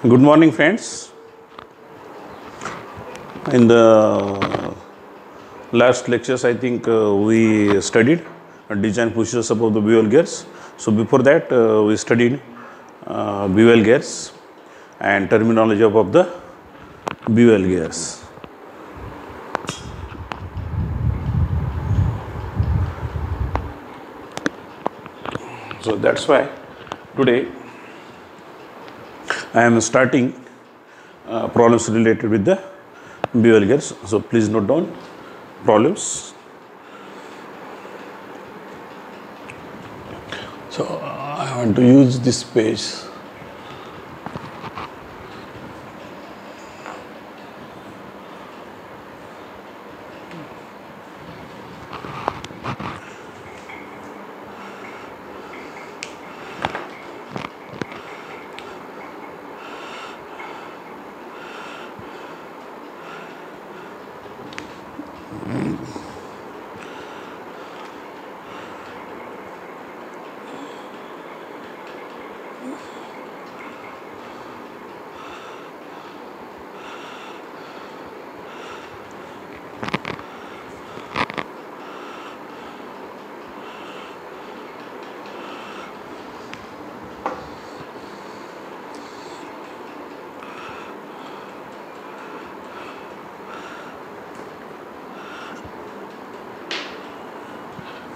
Good morning, friends. In the last lectures, I think we studied design procedures above the bevel gears. So before that, we studied bevel gears and terminology above the bevel gears. So that's why today I am starting problems related with the bevel gears. So please note down problems. So I want to use this page.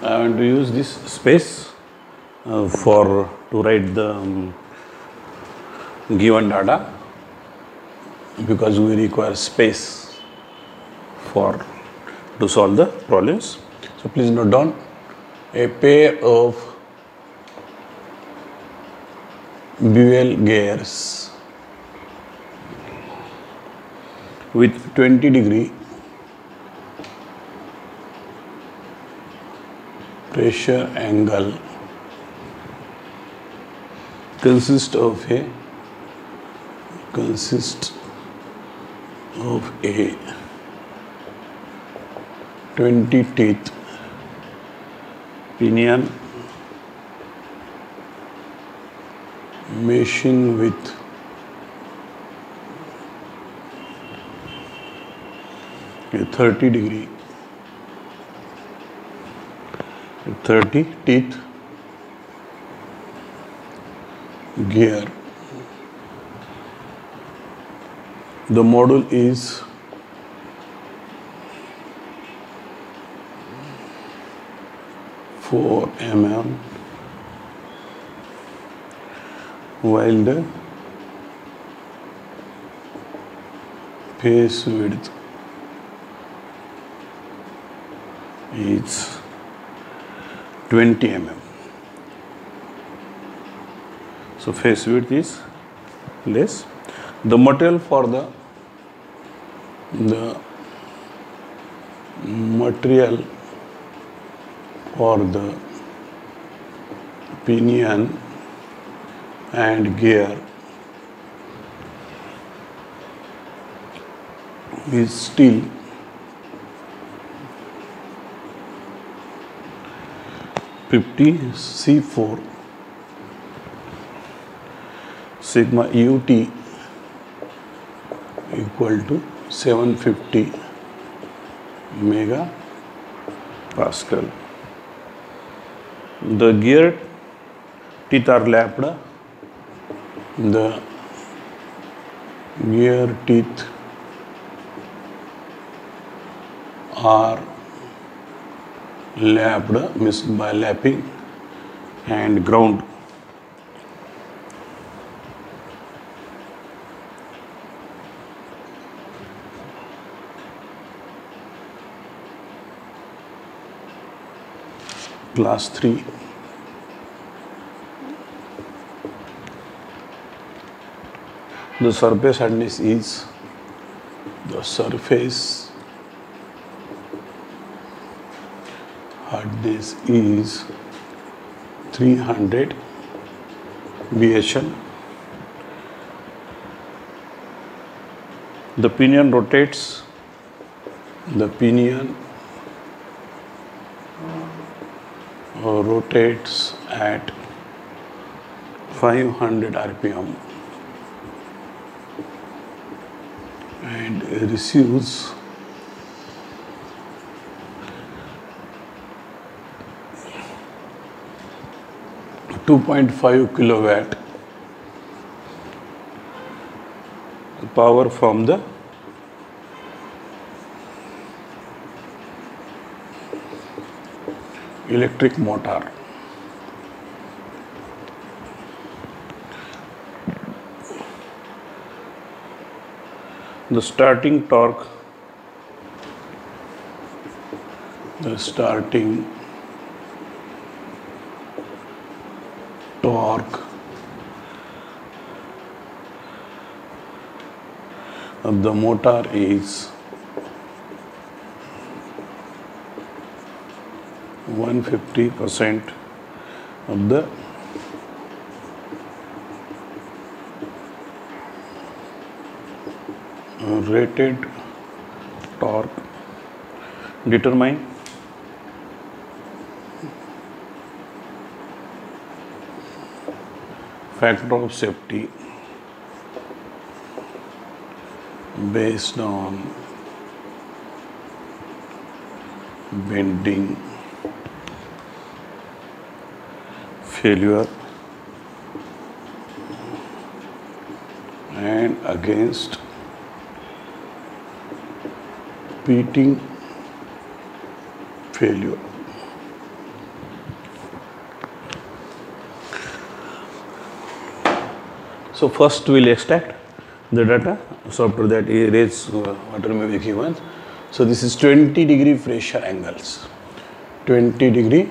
I want to use this space to write the given data, because we require space to solve the problems. So please note down a pair of bevel gears with 20-degree pressure angle consists of a 20 teeth pinion machine with a 30 teeth gear. The module is 4 mm, while the face width is 20 mm. So face width is less. The material for the pinion and gear is steel. C4 sigma ut equal to 750 megapascal. The gear teeth are lapped. The gear teeth are lapped, means by lapping, and ground. Class 3. The surface hardness is hardness is 300 BHL. The pinion rotates. The pinion rotates at 500 RPM. and receives 2.5 kilowatt power from the electric motor. The starting torque of the motor is 150% of the rated torque. Determine factor of safety based on bending, failure, and against pitting failure. So first we will extract the data. So after that erase whatever may be given. So this is 20 degree pressure angles. 20 degree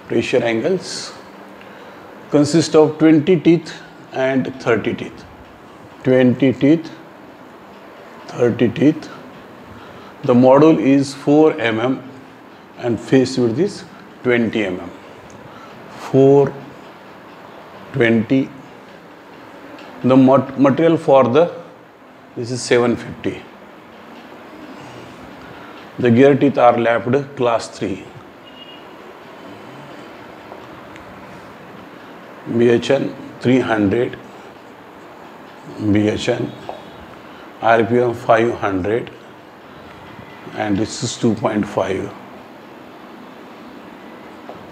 pressure angles consist of 20 teeth and 30 teeth. 20 teeth, 30 teeth. The module is 4 mm and face width is 20 mm. 4, 20. The material for this is 750. The gear teeth are lapped class 3. BHN 300, BHN, RPM 500, and this is 2.5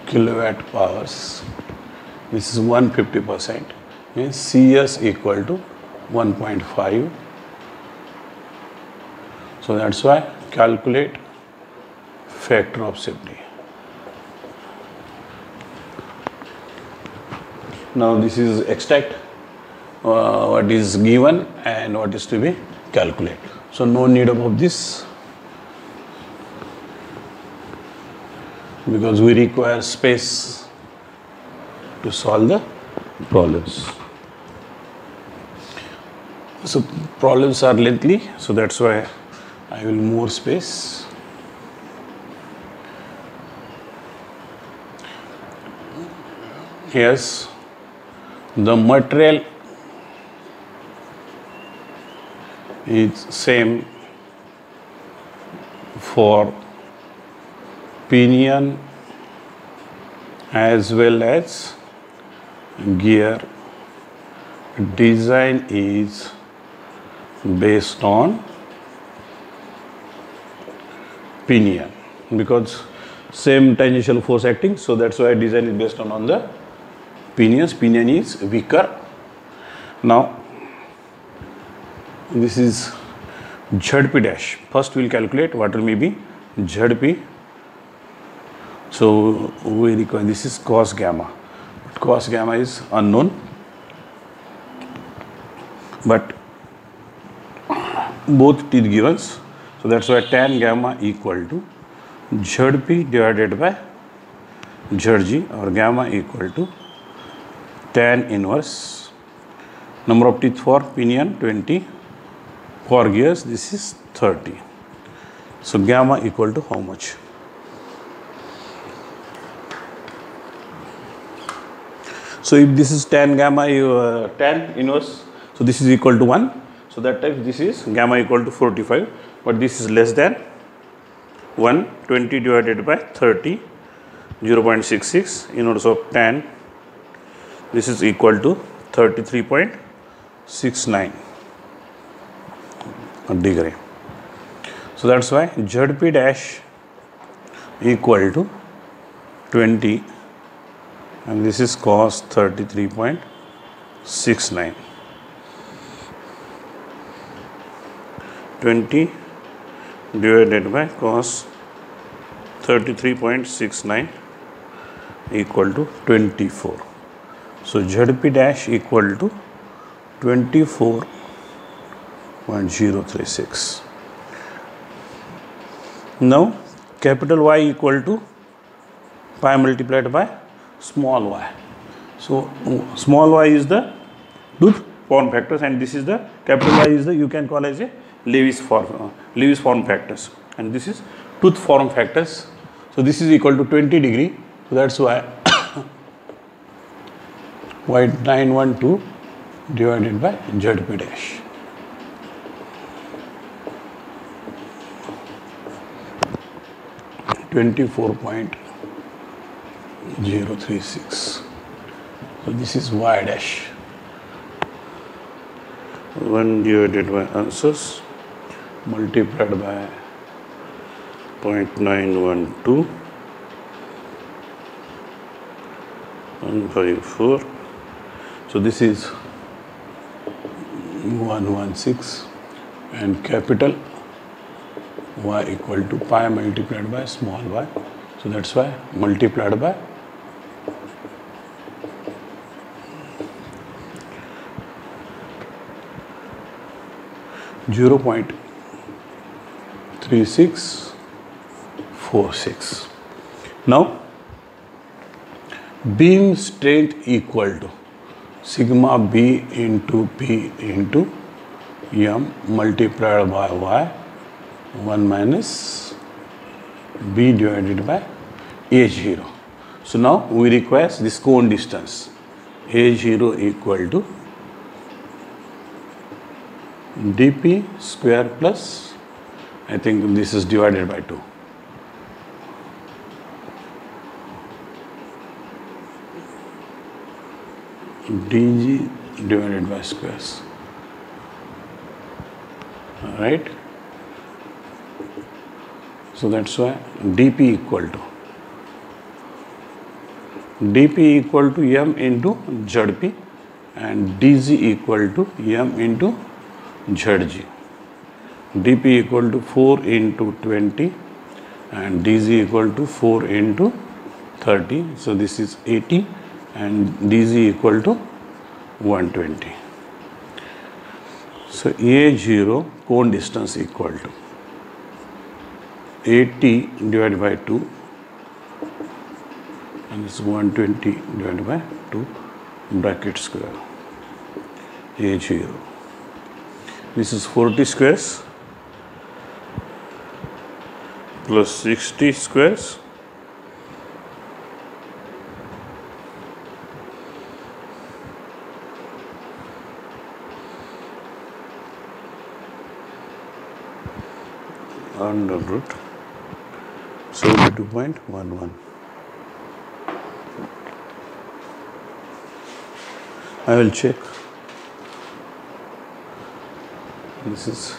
kilowatt powers. This is 150%. Means CS equal to 1.5. So that's why calculate factor of safety. Now this is extract what is given and what is to be calculated. So no need of this, because we require space to solve the problems. So problems are lengthy, so that's why I will more space. Yes, the material is same for pinion as well as gear. Design is based on pinion because same tangential force acting, so that's why design is based on the pinions. Pinion is weaker. Now this is ZP dash. First we will calculate what will be ZP. So we require, this is cos gamma. Cos gamma is unknown, but both teeth given. So that's why tan gamma equal to ZP divided by ZG, or gamma equal to tan inverse number of teeth for pinion 20, for gears this is 30. So gamma equal to how much? So if this is tan gamma, tan inverse, so this is equal to 1. So that time this is gamma equal to 45, but this is less than 1. 20 divided by 30, 0.66 inverse of tan. This is equal to 33.69. degree. So that's why ZP dash equal to 20, and this is cos 33.69. 20 divided by cos 33.69 equal to 24. So ZP dash equal to 24.036. Now capital Y equal to pi multiplied by small y. So small y is the tooth form factors, and this is the capital Y is the, you can call as a Lewis form factors, and this is tooth form factors. So this is equal to 20 degree. So that's why Y912 divided by ZP dash. .036. So this is Y dash. 1 divided by answers multiplied by 0.912 154. So this is 116, and capital Y equal to pi multiplied by small y. So that's why multiplied by 0.3646. Now beam strength equal to sigma B into P into M multiplied by Y 1 minus B divided by A0. So now we require this cone distance. A0 equal to dP square plus, I think this is divided by 2. dg divided by squares. Alright. So that's why dP equal to m into Zp, and dg equal to m into Zg. dP equal to 4 into 20 and dg equal to 4 into 30. So this is 80 and dg equal to 120. So A0 cone distance equal to 80 divided by 2, and this is 120 divided by 2 bracket square A0. This is 40 squares plus 60 squares under root 72.11. I will check. This is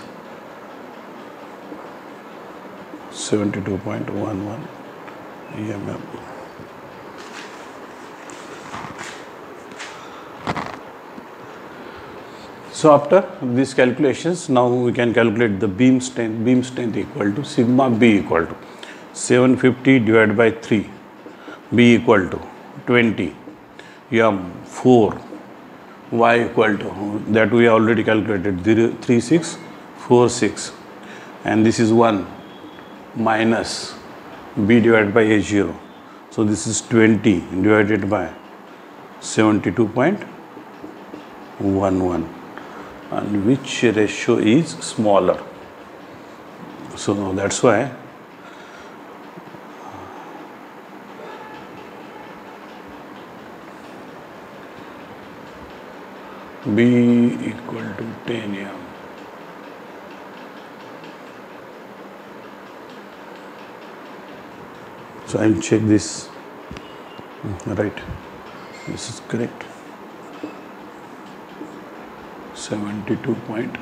72.11 mm. So after these calculations, now we can calculate the beam strength. Beam strength equal to sigma B equal to 750 divided by 3, B equal to 20, m 4, y equal to, that we already calculated, 3646, and this is 1 minus B divided by A0. So this is 20 divided by 72.11, and which ratio is smaller. So that's why B equal to 10 m. So I will check this. Right, this is correct. 72.11.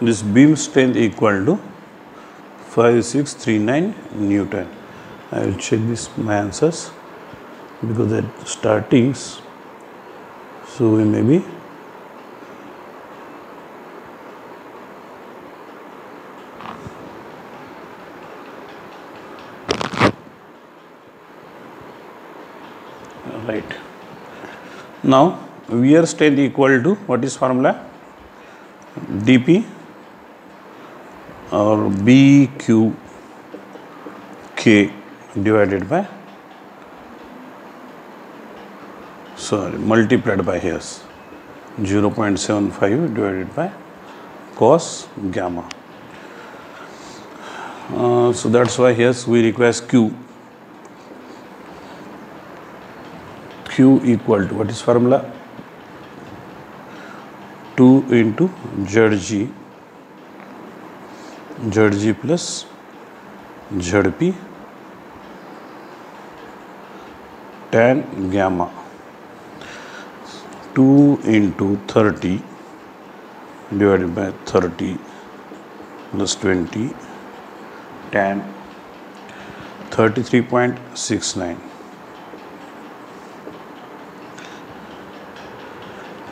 this beam strength equal to 5639 Newton. I will check this my answers because at startings, so we may be right. Now wear strength equal to what is formula? dP or BQK divided by multiplied by here 0.75 divided by cos gamma. So that's why here we request Q equal to what is formula? 2 into ZG plus ZP tan gamma. 2 into 30 divided by 30 plus 20 tan 33.69.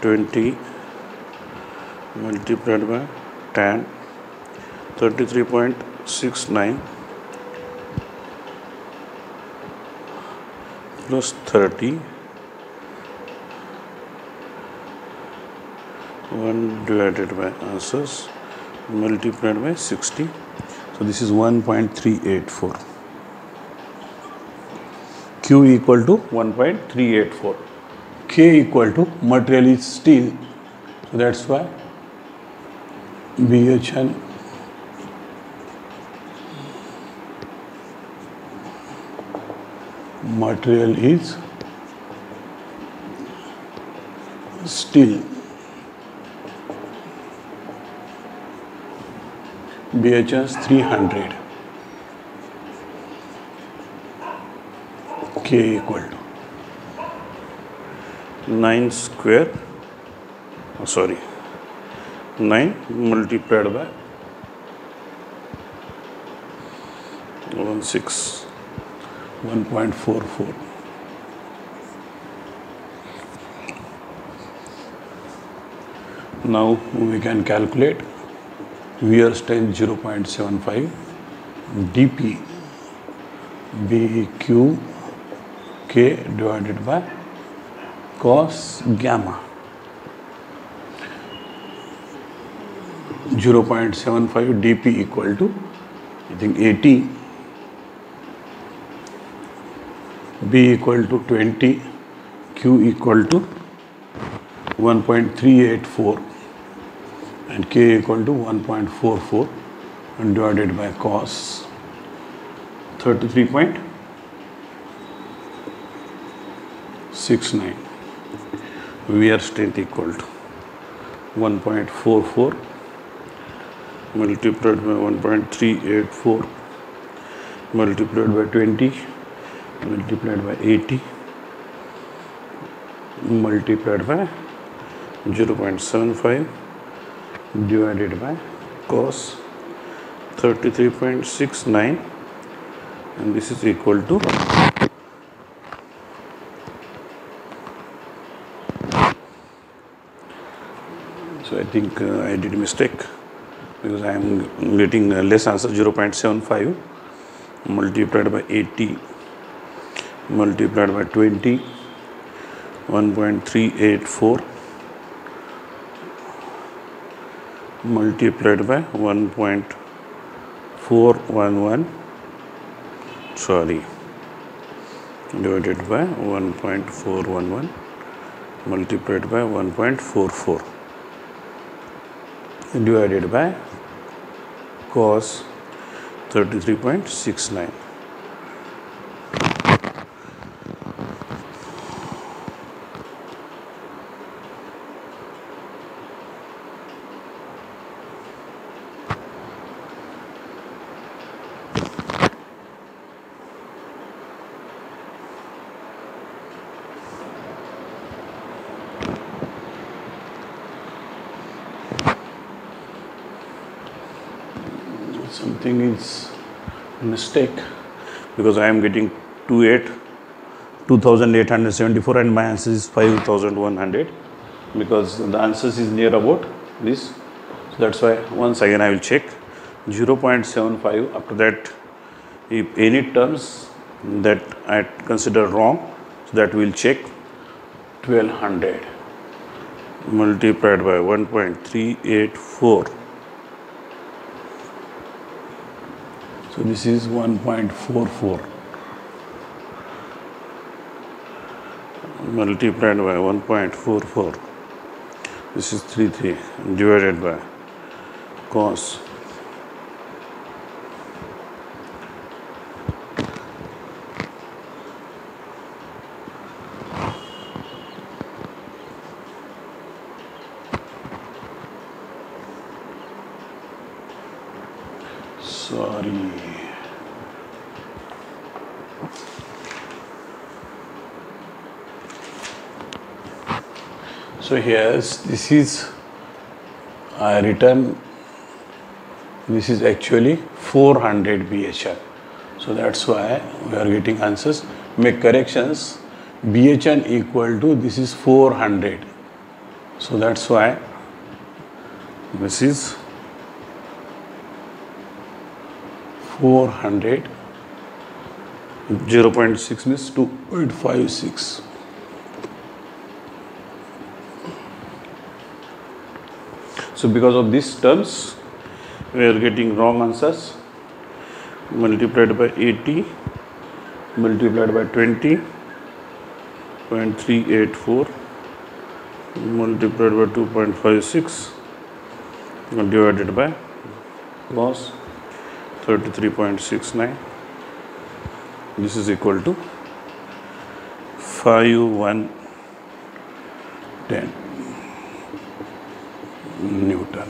20 multiplied by tan 33.69 plus 30 1 divided by answers multiplied by 60. So this is 1.384. Q equal to 1.384. K equal to material is steel. So that's why BHN material is steel. BHS 300. K equal to 9 square, 9 multiplied by 1.44. Now we can calculate wear strength 0.75 dP BQK divided by cos gamma. 0.75 dP equal to I think 80, B equal to 20, Q equal to 1.384 and K equal to 1.44 and divided by cos 33.69. Wear strength equal to 1.44 multiplied by 1.384 multiplied by 20 multiplied by 80 multiplied by 0.75 divided by cos 33.69 and this is equal to so I think I did a mistake because I am getting less answer 0.75 multiplied by 80 multiplied by 20 1.384 multiplied by 1.411 divided by 1.411 multiplied by 1.44 divided by cos 33.69. something is mistake, because I am getting 2874 and my answer is 5100, because the answers is near about this. So that's why once again I will check 0.75. After that, if any terms that I consider wrong, so that we will check 1200 multiplied by 1.384. So this is 1.44 multiplied by 1.44. This is 33 divided by cos sorry. So here this is I written, this is actually 400 BHR. So that's why we are getting answers. Make corrections. BHN equal to, this is 400. So that's why this is 400. 0.6 means 2.56. So because of these terms, we are getting wrong answers. Multiplied by 80, multiplied by 20.384, multiplied by 2.56, divided by cos 33.69. This is equal to 5110 Newton.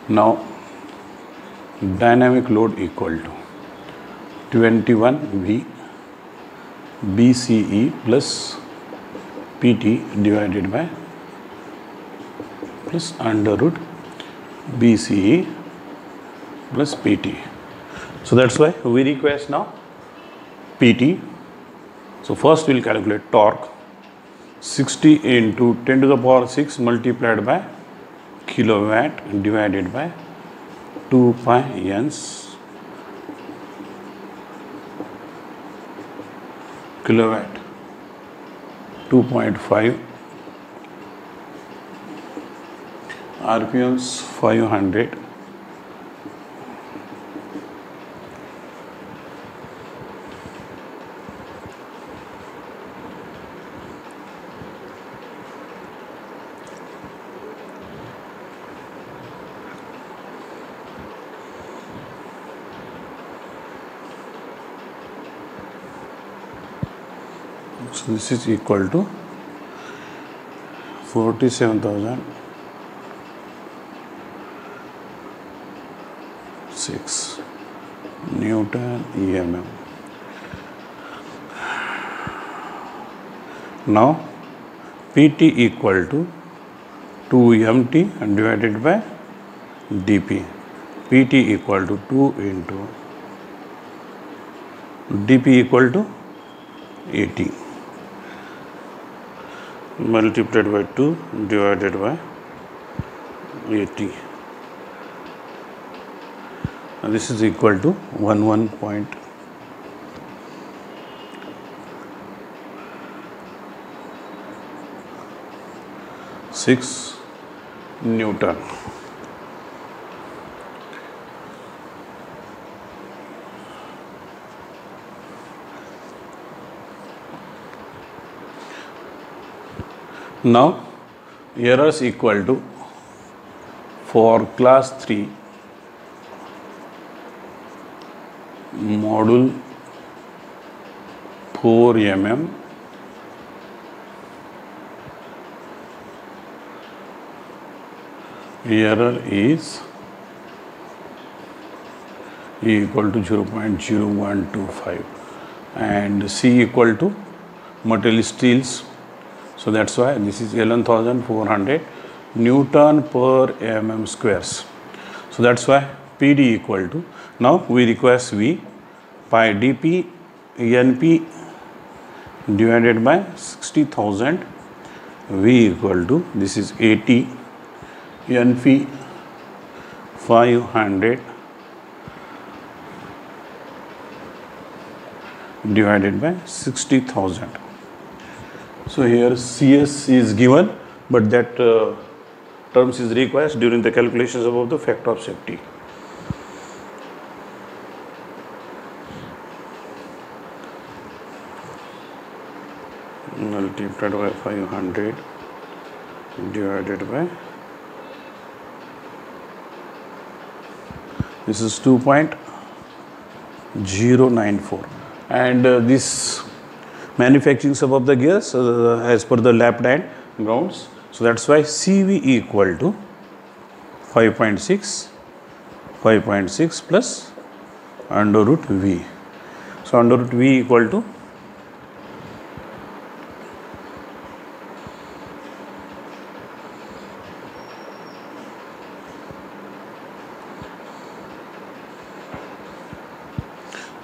Now dynamic load equal to 21V BCE plus PT divided by plus under root BCE plus PT. So that's why we request now PT. So first we will calculate torque. 60 into 10 to the power 6 multiplied by kilowatt divided by 2 pi N kilowatt, 2.5 RPMs 500. So this is equal to 47,006 Newton EMM. Now PT equal to 2 mt divided by dP. PT equal to 2 into dP equal to 80 multiplied by 2 divided by 80, and this is equal to 11.6 Newton. Now errors equal to, for class 3 module 4 mm error is E equal to 0.0125 and C equal to material steels. So that's why this is 11,400 Newton per mm squares. So that's why PD equal to, now we request V, pi dP Np divided by 60,000, V equal to, this is 80 Np 500 divided by 60,000. So here CS is given, but that terms is required during the calculations about the factor of safety. Multiplied by 500 divided by, this is 2.094, and this manufacturing sum of the gears as per the lapped and grounds. So that's why CV equal to 5.6 plus under root V. So under root V equal to,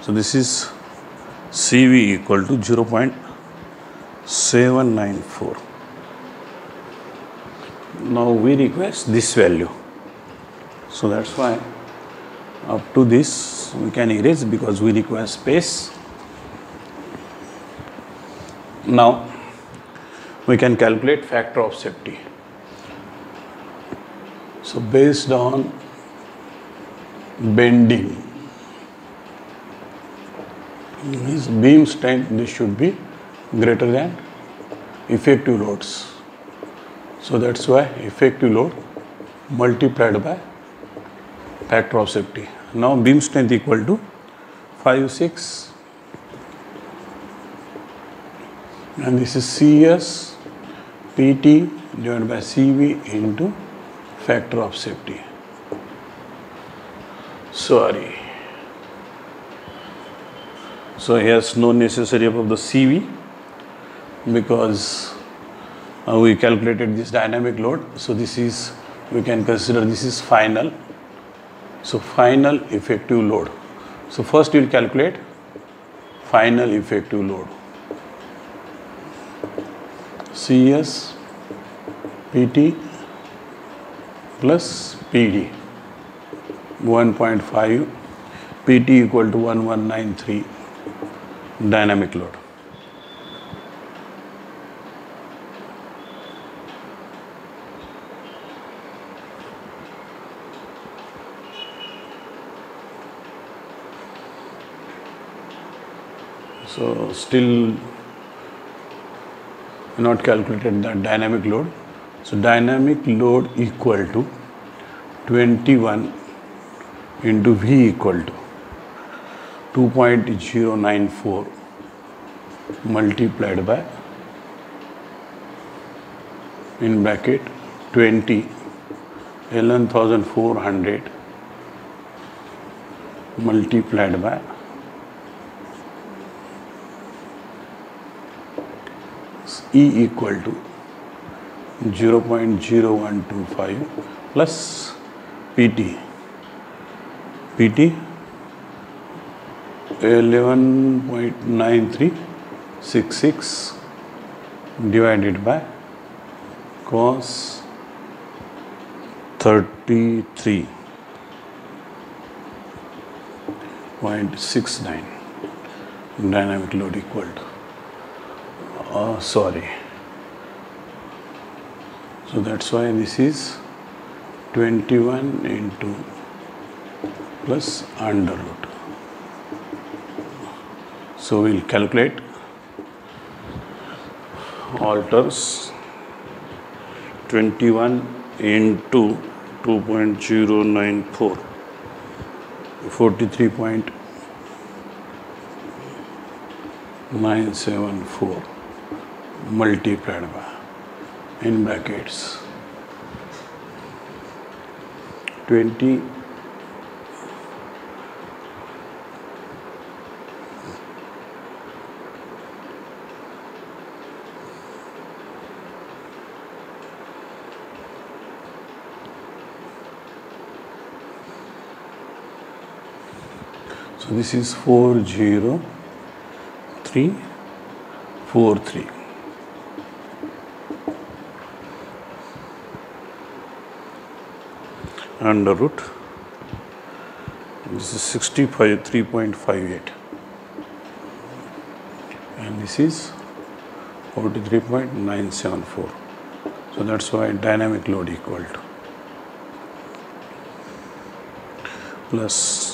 so this is CV equal to 0.794. Now we request this value. So that's why up to this we can erase because we require space. Now we can calculate factor of safety. So based on bending, means beam strength, this should be greater than effective loads. So that's why effective load multiplied by factor of safety. Now beam strength equal to 5.6, and this is CS PT divided by CV into factor of safety. Sorry. So here's no necessary above the CV because we calculated this dynamic load. So this is, we can consider this is final. So final effective load. So first we'll calculate final effective load. CS PT plus PD 1.5, PT equal to 1193 dynamic load. So still not calculated the dynamic load. So dynamic load equal to 21 into V equal to 2.094 multiplied by, in bracket, 20 11,400 multiplied by E equal to 0.0125 plus PT 11.9366 divided by cos 33.69 dynamic load equal to, sorry. So that's why this is 21 into plus under root. So we'll calculate all terms. 21 into 2.094 43.974 multiplied by, in brackets, 20 . So this is 40343 under root, this is 3.58 and this is 43.974. So that's why dynamic load equal to plus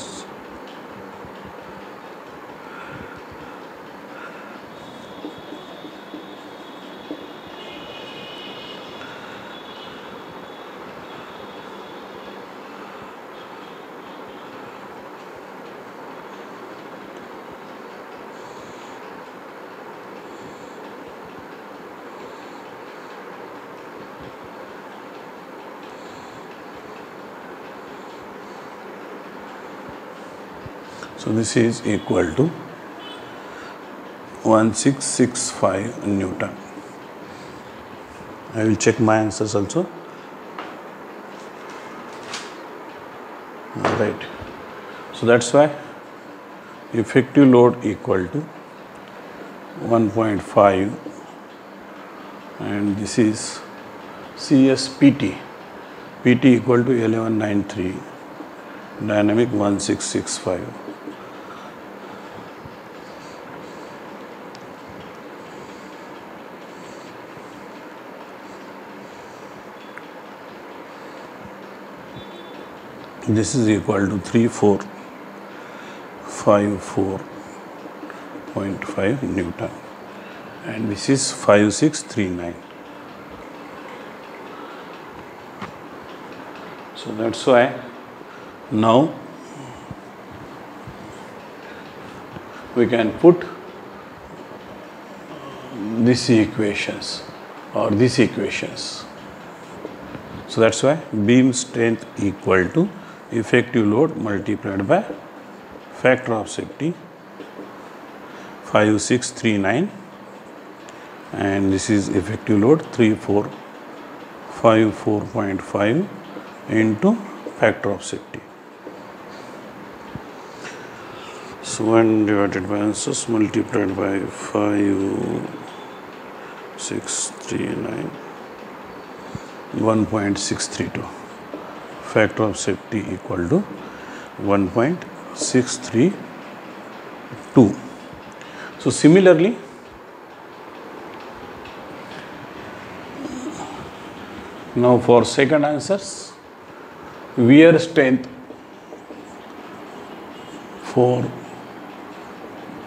so this is equal to 1665 Newton. I will check my answers also. Right. So that's why effective load equal to 1.5 and this is CSPT. PT equal to 1193, dynamic 1665. This is equal to 3454.5 Newton and this is 5639. So that's why now we can put these equations or these equations. So that's why beam strength equal to effective load multiplied by factor of safety 5639 and this is effective load 3454.5 into factor of safety. So 1 divided by answers multiplied by 5639 1.632. Factor of safety equal to 1.632. So similarly, now for second answers, wear strength for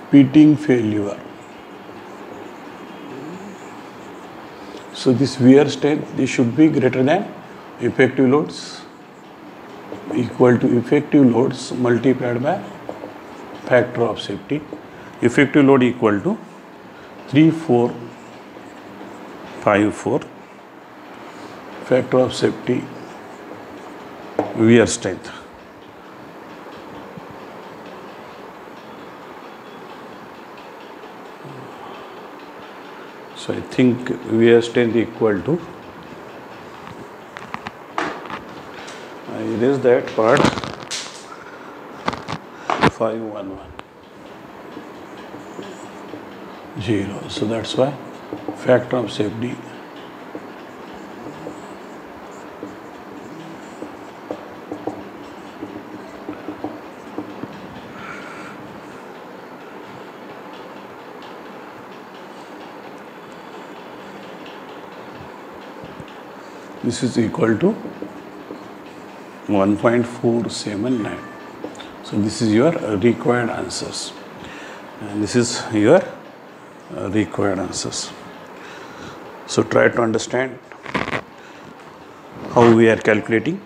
pitting failure. So this wear strength, this should be greater than effective loads, equal to effective loads multiplied by factor of safety. Effective load equal to 3454, factor of safety wear strength. So I think wear strength equal to, I erase that part, 5110. So that's why factor of safety this is equal to 1.479. So this is your required answers and this is your required answers. So try to understand how we are calculating.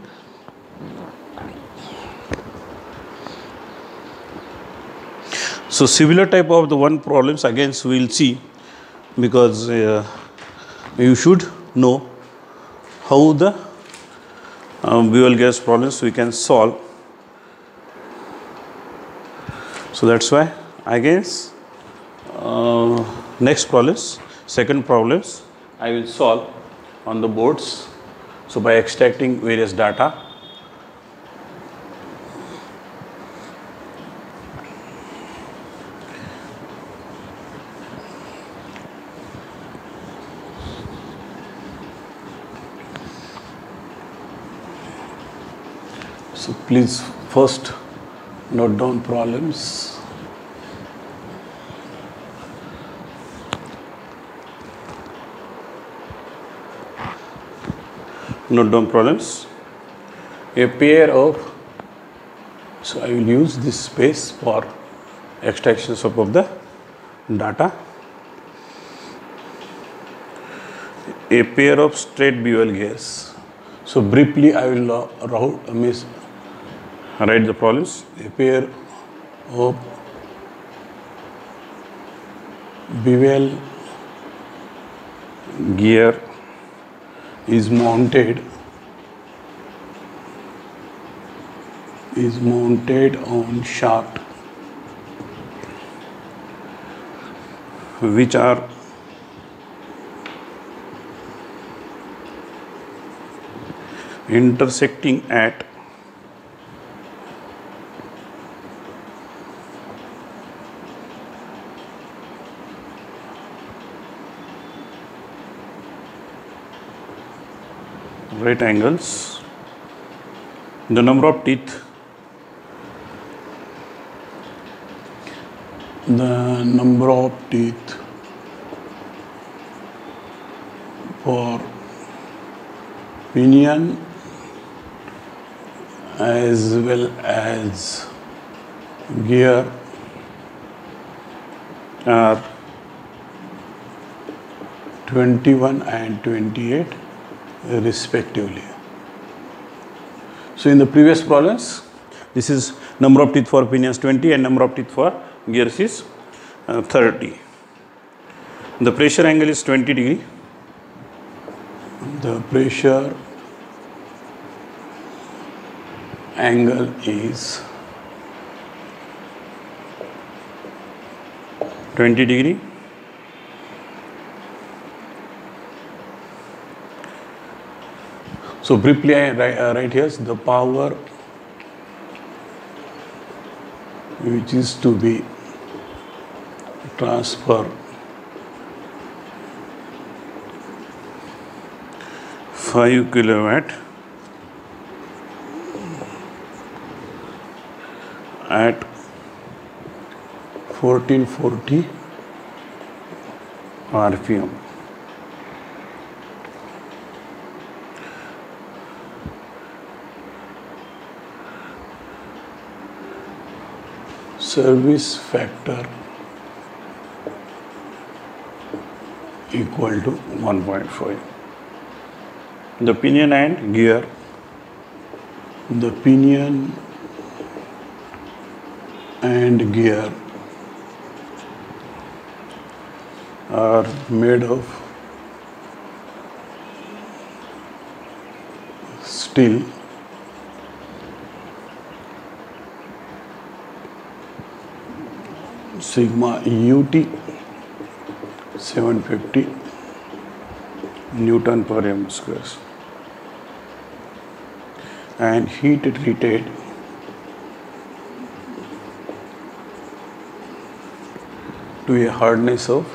So similar type of the one problems again we will see, because you should know how the Buell gas problems we can solve. So that's why again next problems, second problems I will solve on the boards. So by extracting various data. So please first note down problems. Note down problems. A pair of, so I will use this space for Extractions of the data. A pair of straight bevel gears. So briefly I will Write the problems. a pair of bevel Gear is mounted on shaft which are intersecting at right angles. The number of teeth for pinion as well as gear are 21 and 28 respectively. So in the previous problems, this is number of teeth for pinions 20 and number of teeth for gears is 30. The pressure angle is 20 degree. the pressure angle is 20 degree. So briefly I write here the power which is to be transferred 5 kilowatt at 1440 RPM. Service factor equal to 1.5. The pinion and gear the pinion and gear are made of steel sigma ut 750 Newton per m square and heat treated to a hardness of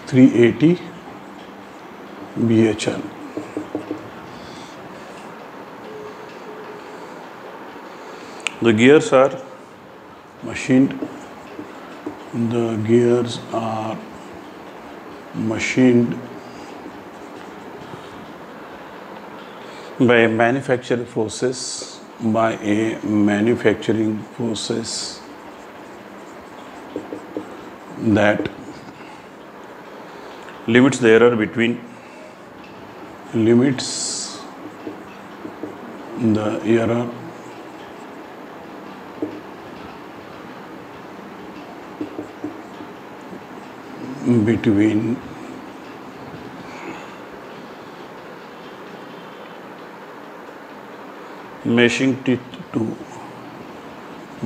380 BHL. The gears are machined. The gears are machined by a manufacturing process that limits the error between between meshing teeth to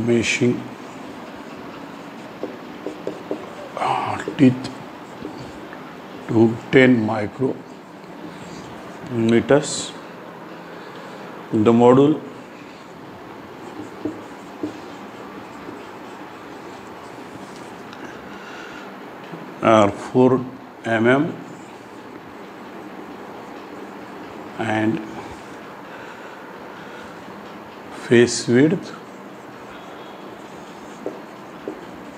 meshing teeth to 10 micrometers. The module are 4 mm and face width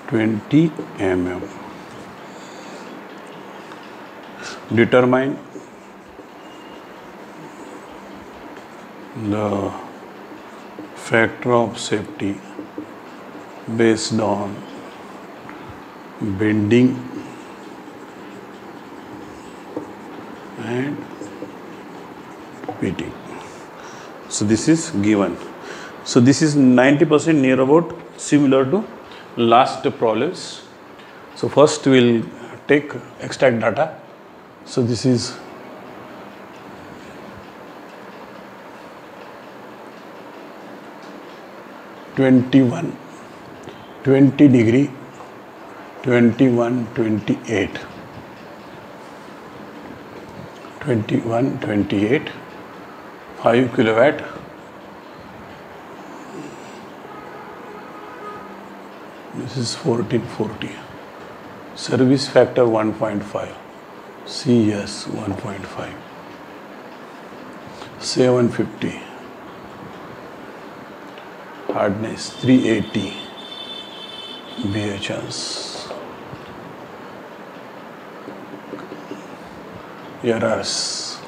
20 mm. Determine the factor of safety based on bending and pitting. So this is given. So this is 90% near about similar to Last problems. So first we'll take extract data. So this is (20 degree, 21, 28, 21, 28, 5 kilowatt. This is 1440. Service factor 1.5. CS 1.5. 750. Hardness 380 BHS. Errors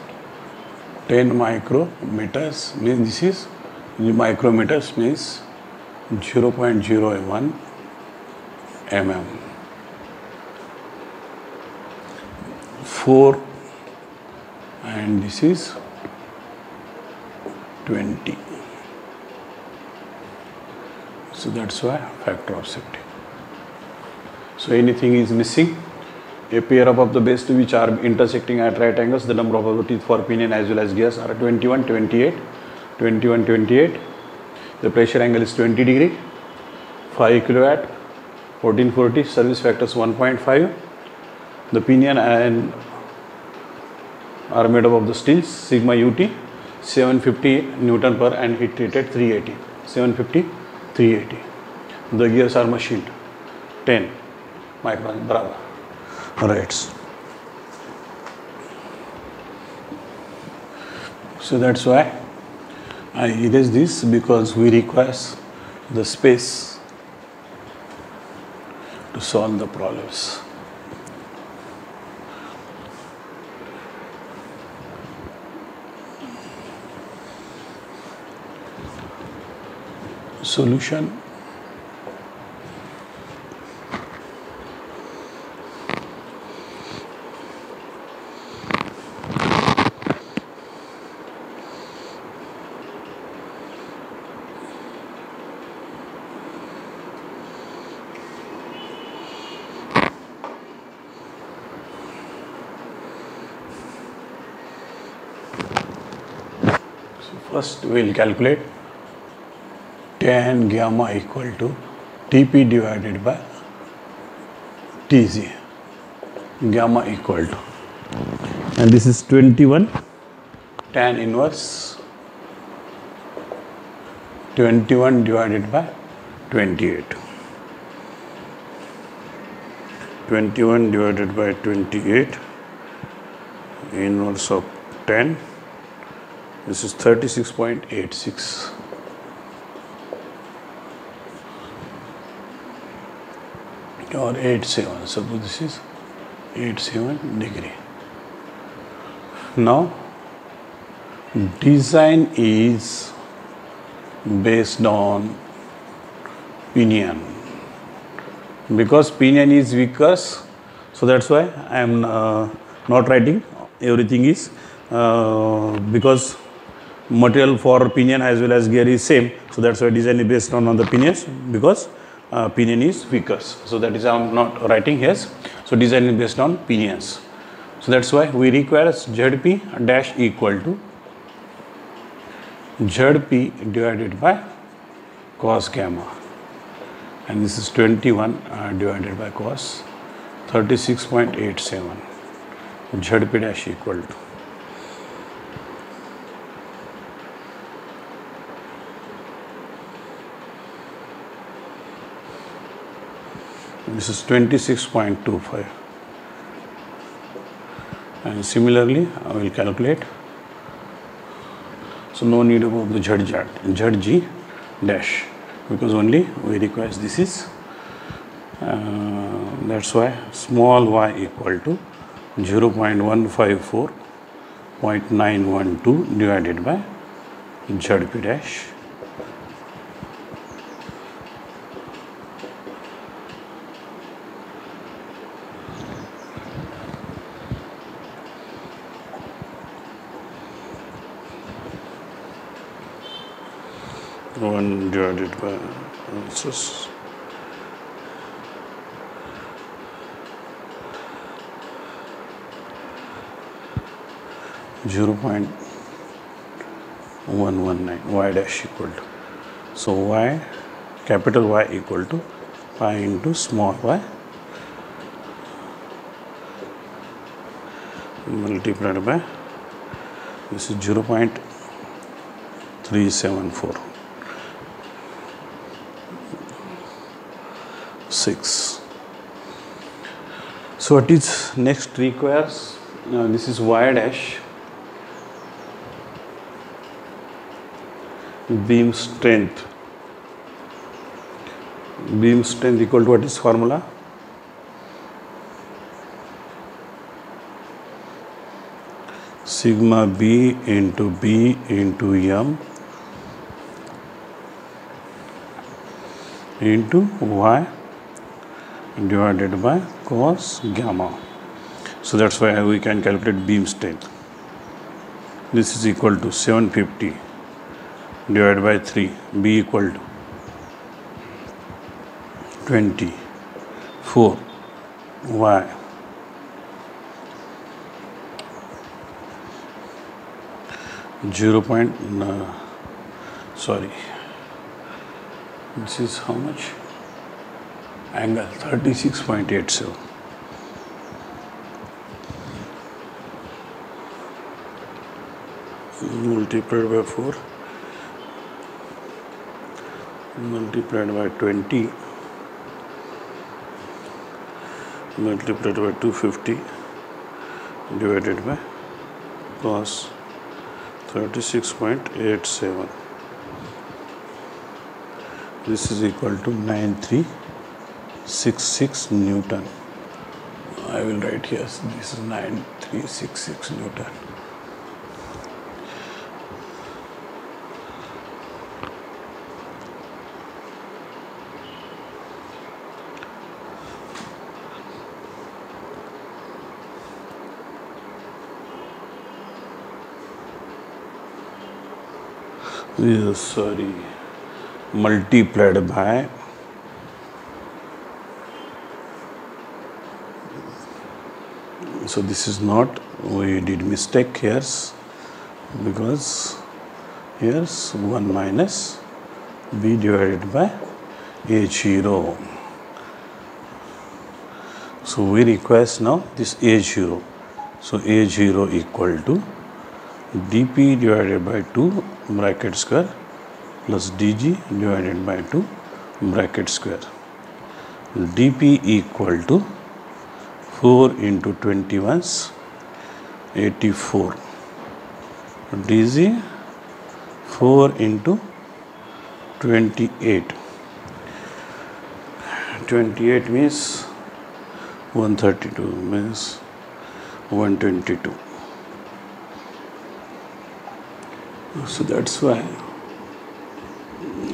10 micrometers means this is micrometers means 0.01 mm. 4 and this is 20. So that's why factor of safety. So anything is missing. A pair of the base two which are intersecting at right angles, the number of the teeth for pinion as well as gears are 21, 28, 21, 28. The pressure angle is 20 degree, 5 kilowatt, 1440, service factors 1.5. The pinion and are made up of the steels, sigma ut, 750 Newton per and heat treated 380, 750, 380. The gears are machined 10 micron, bravo. right. So that's why I erase this, because we require the space to solve the problems. Solution. First we will calculate tan gamma equal to Tp divided by Tg. Gamma equal to, And this is 21. tan inverse 21 divided by 28. 21 divided by 28, inverse of 10. This is 36.86. Or 87. Suppose this is 87 degree. Now design is based on pinion, because pinion is viscous, So that's why I am not writing. Everything is because material for pinion as well as gear is same. So that's why design is based on the pinions, because pinion is viscous. So that is I am not writing here. So design is based on pinions. So that's why we require Zp dash equal to Zp divided by cos gamma, and this is 21 divided by cos 36.87. Zp dash equal to this is 26.25. And similarly I will calculate. So no need about the ZG dash, because only we require this is, that's why small y equal to 0.154.912 divided by ZP dash. One divided by just 0.119 y dash equal to, so y, capital Y equal to pi into small y multiplied by, this is 0.3746. So what is next requires, this is y dash, beam strength equal to, what is formula? Sigma B into B into M into Y divided by cos gamma. So that's why we can calculate beam strength. This is equal to 750 divided by 3, B equal to 24 Y this is how much? Angle 36.87. Multiplied by 4 multiplied by 20 multiplied by 250 divided by cos 36.87. This is equal to 9366 Newton. I will write here, this is 9366 Newton. Multiplied by so this is not, we did mistake here, because here's 1 minus B divided by A0. So we request now this A0. So A0 equal to dP divided by 2 bracket square plus dG divided by 2 bracket square. dP equal to 4 into 21's 84. dG 4 into 28. 28 means 132 means 122. So that's why,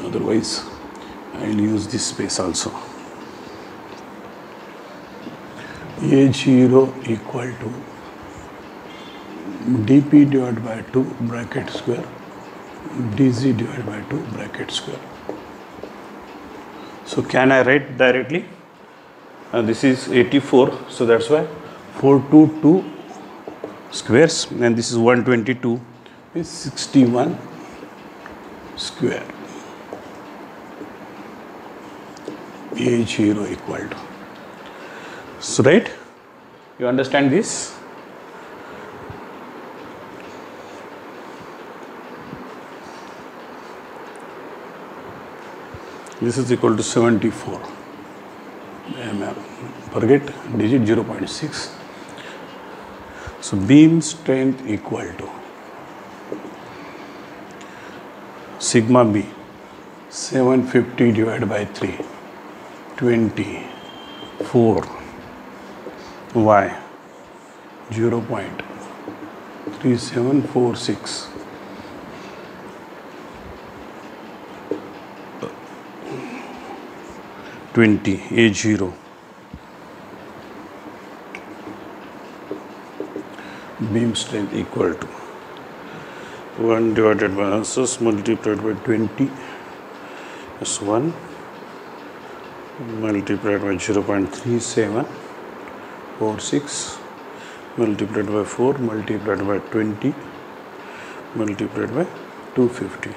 otherwise I'll use this space also. A0 equal to dP divided by 2 bracket square dG divided by 2 bracket square. So can I write directly? This is 84, so that's why 422 squares, and this is 122 is 61 square. A0 equal to. So right, you understand this? This is equal to 74 mm. Forget digit 0.6. So beam strength equal to sigma B 750 divided by 3, 24 y 0.3746. A0 beam strength equal to 1 divided by answers multiplied by 20 is 1 multiplied by 0.3746 multiplied by 4 multiplied by 20 multiplied by 250.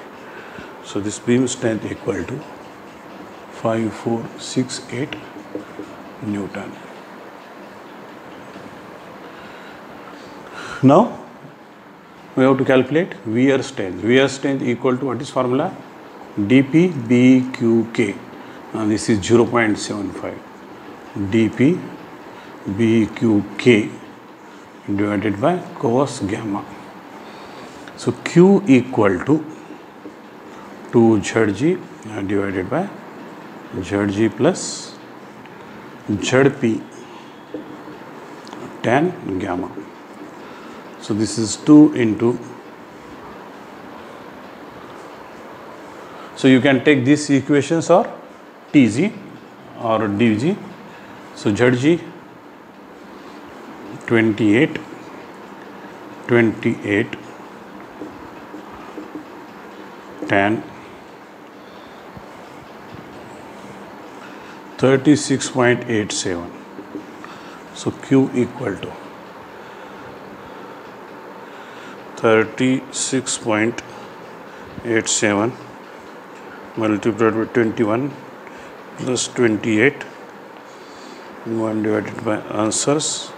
So this beam strength equal to 5468 Newton. Now we have to calculate wear strength. Wear strength equal to what is formula? dP BQK. This is 0.75. dP BQK divided by cos gamma. So Q equal to 2Zg divided by Zg plus Zp tan gamma. So this is 2 into, so you can take these equations or Tg or Dg. So Zg 28 tan 36.87. So Q equal to 36.87 multiplied by 21 plus 28 1 divided by answers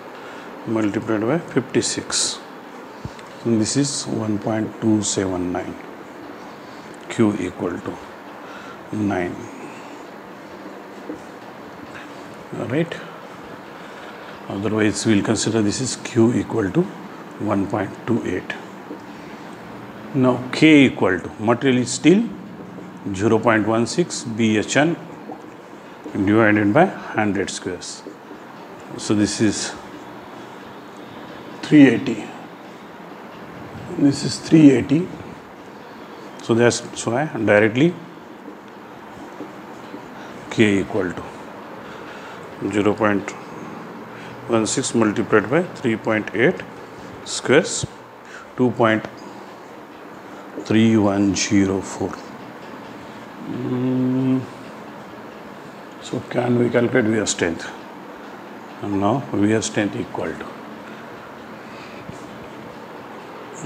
multiplied by 56. So this is 1.279. Q equal to 9. Alright. Otherwise we will consider this is Q equal to 1.28. Now K equal to material is steel 0.16 BHN divided by 100 squares. So this is 380. This is 380. So that's why directly K equal to 0.16 multiplied by 3.8 squares 2.3104. So can we calculate wear strength? And now wear strength equal to,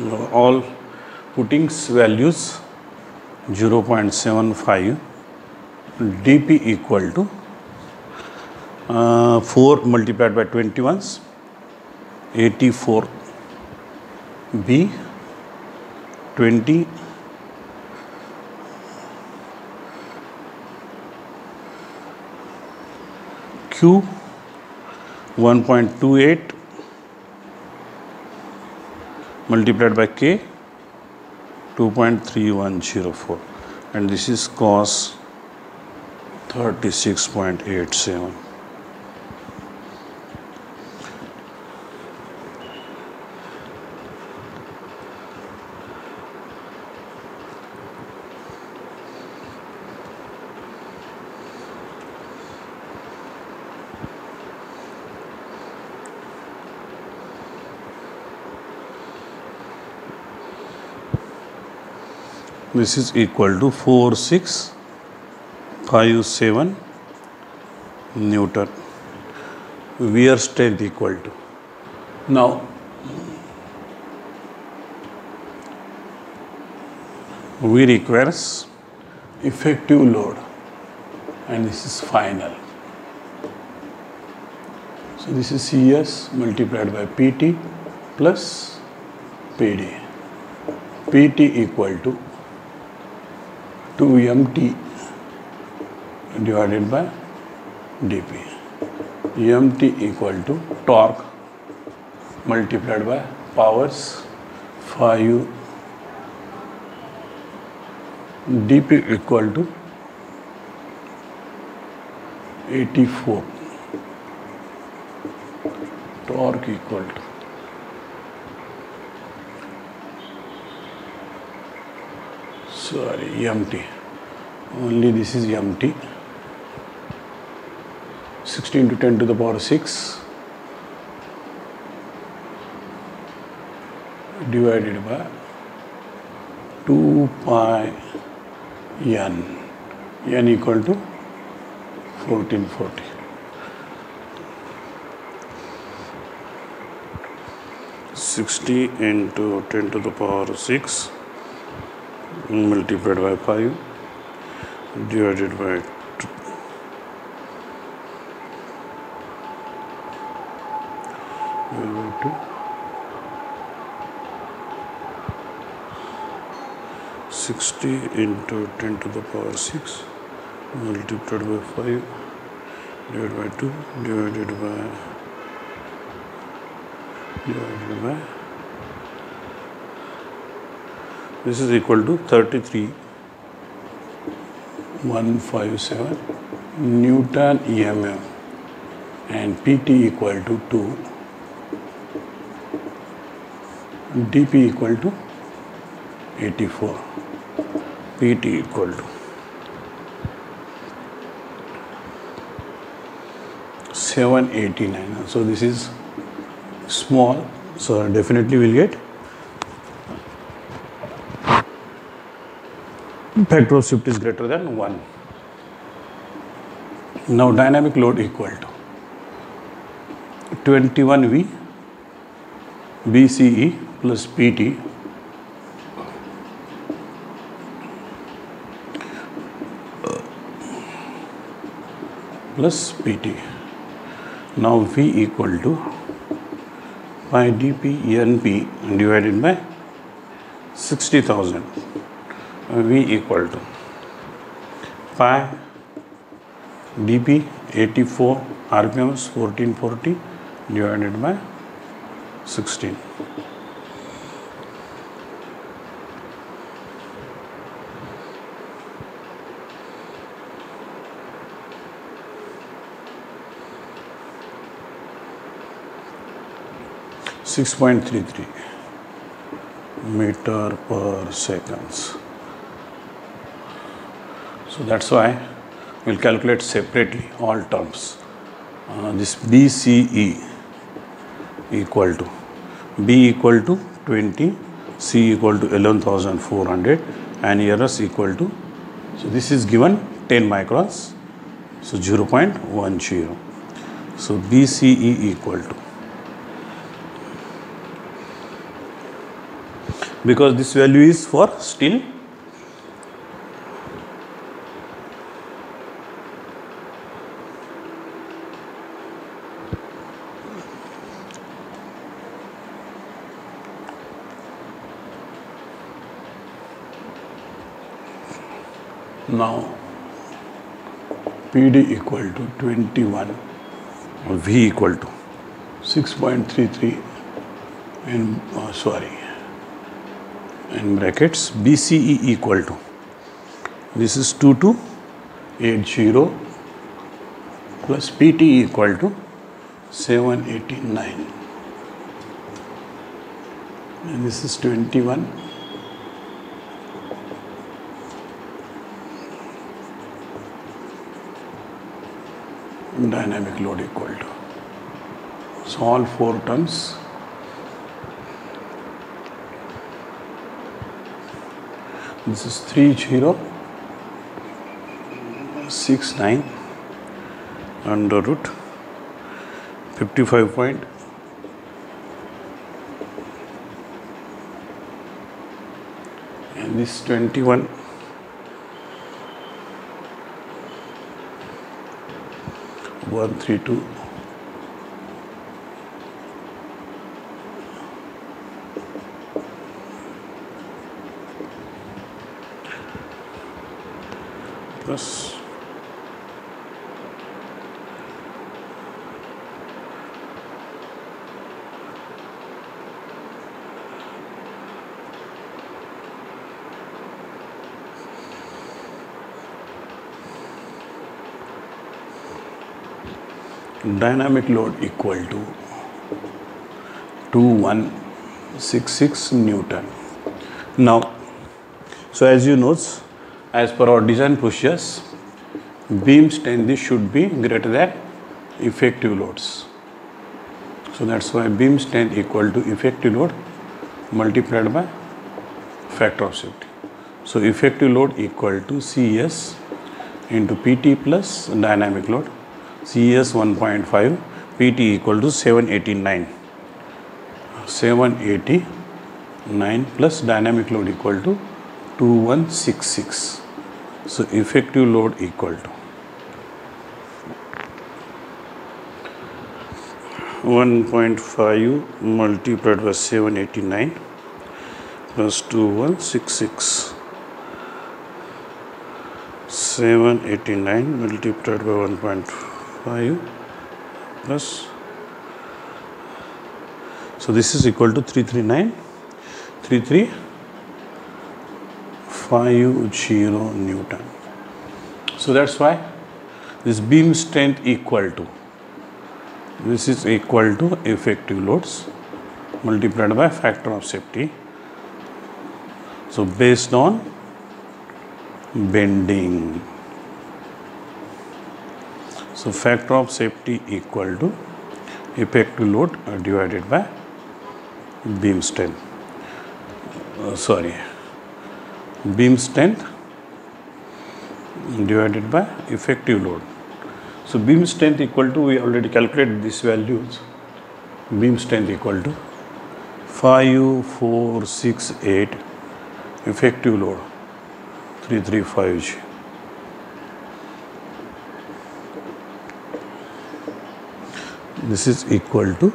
now all puttings values 0.75 dP equal to 4 multiplied by 21s 84 B 20 Q 1.28 multiplied by K 2.3104, and this is cos 36.87. This is equal to 4657 Newton. Wear strength equal to, now we requires effective load and this is final. So this is CS multiplied by PT plus PD. PT equal to 2MT divided by dP. MT equal to torque multiplied by powers 5 dp equal to 84, torque equal to mt, only this is mt, 16 to 10 to the power 6 divided by 2 pi n equal to 1440. Sixty into 10 to the power 6 multiplied by 5 divided by 2. Divided by 2. 60 into 10 to the power 6 multiplied by 5 divided by 2 divided by this is equal to 33,157 Newton EMF, and PT equal to 2, dP equal to 84, PT equal to 789. So this is small, so definitely we'll get factor of safety is greater than 1. Now dynamic load equal to 21V BCE plus PT plus PT. Now V equal to pi dP NP divided by 60,000. V equal to pi dP 84 RPMs 1440 divided by 16. .33 meter per seconds. So that's why we'll calculate separately all terms. This BCE equal to B equal to 20, C equal to 11,400, and ERS equal to, so this is given 10 microns, so 0.10. So BCE equal to, because this value is for steel, now PD equal to 21, V equal to 6.33 in brackets BCE equal to, this is 2280 plus PT equal to 789, and this is 21. Dynamic load equal to, so all 4 terms. This is 3069 under root 55 point and this 21 132 plus dynamic load equal to 2166 Newton. Now, so as you know, as per our design procedures, beam strength should be greater than effective loads. So that's why beam strength equal to effective load multiplied by factor of safety. So effective load equal to CS into PT plus dynamic load. CS 1.5, PT equal to 789. 789 plus dynamic load equal to 2166. So effective load equal to 1.5 multiplied by 789 plus 2166. 789 multiplied by 1.5 plus, so this is equal to 3350 Newton. So that's why this beam strength equal to, this is equal to effective loads multiplied by factor of safety. So based on bending, so factor of safety equal to effective load divided by beam strength. Beam strength divided by effective load. So beam strength equal to, we already calculated these values. Beam strength equal to 5468, effective load 335G. This is equal to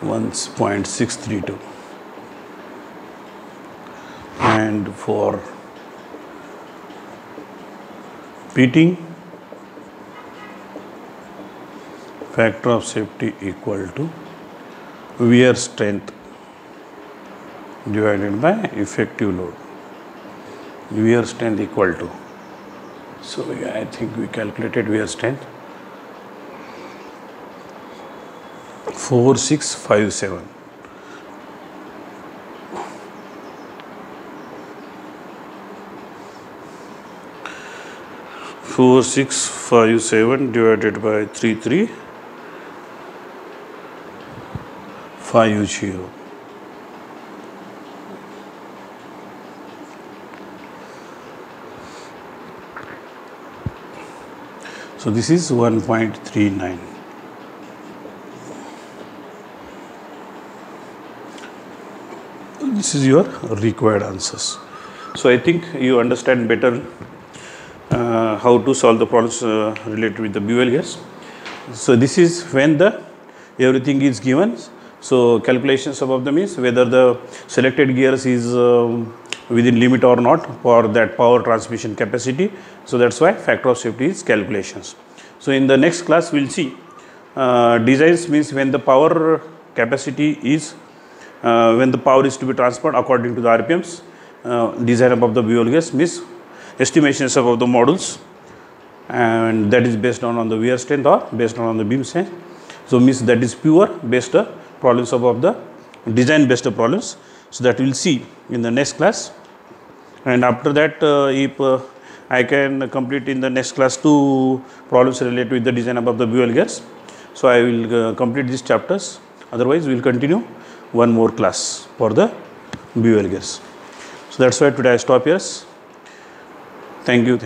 1.632, and for pitting, factor of safety equal to wear strength divided by effective load. Wear strength equal to, so yeah, I think we calculated wear strength 4657. Divided by 3350. So this is 1.39. This is your required answers. So I think you understand better how to solve the problems related with the BOL gears. So this is when the everything is given. So calculations above them is whether the selected gears is within limit or not for that power transmission capacity. So that's why factor of safety is calculations. So in the next class we'll see designs means when the power capacity is when the power is to be transferred according to the RPMs. Design above the BOL gears means estimations above the models, and that is based on the wear strength or based on the beam strength. So means that is pure based problems above the design based problems. So that we will see in the next class, and after that if I can complete in the next class 2 problems related with the design above the BOL gears. So I will complete these chapters, otherwise we will continue one more class for the BOL gears. So that's why today I stop here. Thank you.